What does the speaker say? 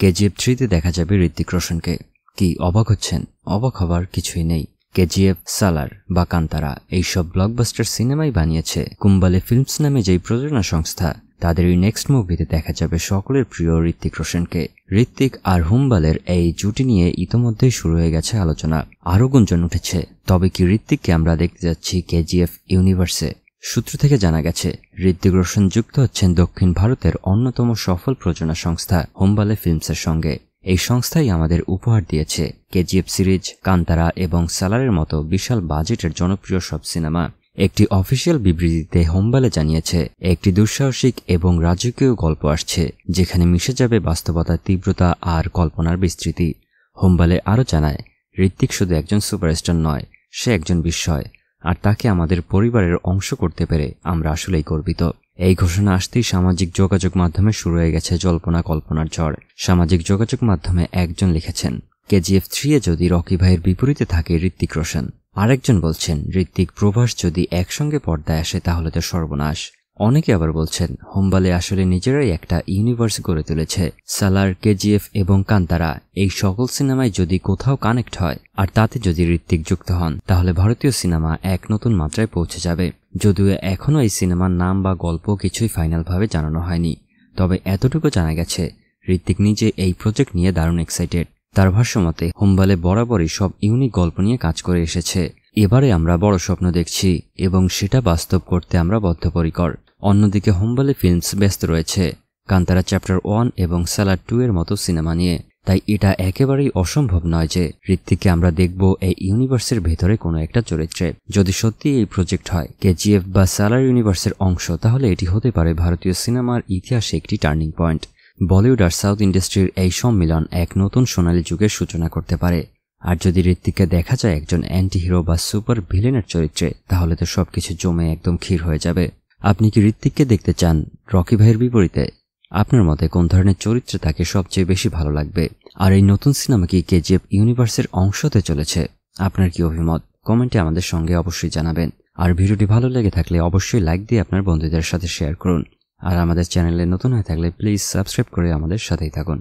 কেজিএফ 3-তে দেখা যাবে ঋত্বিক রোশনকে। কি অবাক হচ্ছেন? অবাক হবার কিছুই নেই। কেজিএফ, সালার বা কান্তারা এইসব ব্লকবাস্টার সিনেমাই বানিয়েছে কুম্বালে ফিল্মস নামে যেই প্রযোজনা সংস্থা। তাদের এই নেক্সট মুভিতে দেখা যাবে সকলের প্রিয় ঋত্বিক রোশনকে। ঋত্বিক আর হুম্বালের এই জুটি নিয়ে ইতোমধ্যেই শুরু হয়ে গেছে আলোচনা, আরও গুঞ্জন উঠেছে। তবে কি ঋত্বিককে আমরা দেখতে যাচ্ছি কেজিএফ ইউনিভার্সে? সূত্র থেকে জানা গেছে ঋত্বিক রোশন যুক্ত হচ্ছেন দক্ষিণ ভারতের অন্যতম সফল প্রযোজনা সংস্থা হুম্বালে ফিল্মসের সঙ্গে। এই সংস্থাই আমাদের উপহার দিয়েছে কেজিএফ সিরিজ, কান্তারা এবং সালারের মতো বিশাল বাজেটের জনপ্রিয় সব সিনেমা। একটি অফিসিয়াল বিবৃতিতে হুম্বালে জানিয়েছে একটি দুঃসাহসিক এবং রাজকীয় গল্প আসছে, যেখানে মিশে যাবে বাস্তবতার তীব্রতা আর কল্পনার বিস্তৃতি। হুম্বালে আরও জানায় ঋত্বিক শুধু একজন সুপারস্টার নয়, সে একজন বিস্ময়, আর তাকে আমাদের পরিবারের অংশ করতে পেরে আমরা আসলেই গর্বিত। এই ঘোষণা আসতেই সামাজিক যোগাযোগ মাধ্যমে শুরু হয়ে গেছে জল্পনা কল্পনার ঝড়। সামাজিক যোগাযোগ মাধ্যমে একজন লিখেছেন, কেজিএফ 3-এ যদি রকি ভাইয়ের বিপরীতে থাকে ঋত্বিক রোশন। আরেকজন বলছেন, ঋত্বিক প্রভাস যদি একসঙ্গে পর্দায় আসে তাহলে তো সর্বনাশ। অনেকে আবার বলছেন হুম্বালে আসলে নিজেরাই একটা ইউনিভার্স গড়ে তুলেছে। সালার, কেজিএফ এবং কান্তারা এই সকল সিনেমায় যদি কোথাও কানেক্ট হয় আর তাতে যদি ঋত্বিক যুক্ত হন, তাহলে ভারতীয় সিনেমা এক নতুন মাত্রায় পৌঁছে যাবে। যদিও এখনও এই সিনেমার নাম বা গল্প কিছুই ফাইনালভাবে জানানো হয়নি, তবে এতটুকু জানা গেছে ঋত্বিক নিজে এই প্রজেক্ট নিয়ে দারুণ এক্সাইটেড। তার ভাষ্যমতে হুম্বালে বরাবরই সব ইউনিক গল্প নিয়ে কাজ করে এসেছে। এবারে আমরা বড় স্বপ্ন দেখছি এবং সেটা বাস্তব করতে আমরা বদ্ধপরিকর। অন্যদিকে হুম্বালে ফিল্মস ব্যস্ত রয়েছে কান্তারা চ্যাপ্টার 1 এবং সালার 2 এর মতো সিনেমা নিয়ে। তাই এটা একেবারেই অসম্ভব নয় যে ঋত্বিককে আমরা দেখব এই ইউনিভার্সের ভেতরে কোনো একটা চরিত্রে। যদি সত্যি এই প্রজেক্ট হয় কেজিএফ বা সালার ইউনিভার্সের অংশ, তাহলে এটি হতে পারে ভারতীয় সিনেমার ইতিহাসে একটি টার্নিং পয়েন্ট। বলিউড আর সাউথ ইন্ডাস্ট্রির এই সম্মিলন এক নতুন সোনালী যুগের সূচনা করতে পারে। আর যদি ঋত্বিককে দেখা যায় একজন অ্যান্টি হিরো বা সুপার ভিলেনের চরিত্রে, তাহলে তো সবকিছু জমে একদম ক্ষীর হয়ে যাবে। আপনি কি ঋত্বিককে দেখতে চান রকি ভাইয়ের বিপরীতে? আপনার মতে কোন ধরনের চরিত্রে তাকে সবচেয়ে বেশি ভালো লাগবে? আর এই নতুন সিনেমা কি কেজিএফ ইউনিভার্সের অংশ হতে চলেছে? আপনার কি অভিমত? কমেন্টে আমাদের সঙ্গে অবশ্যই জানাবেন। আর ভিডিওটি ভালো লেগে থাকলে অবশ্যই লাইক দিয়ে আপনার বন্ধুদের সাথে শেয়ার করুন। আর আমাদের চ্যানেলে নতুন হয়ে থাকলে প্লিজ সাবস্ক্রাইব করে আমাদের সাথেই থাকুন।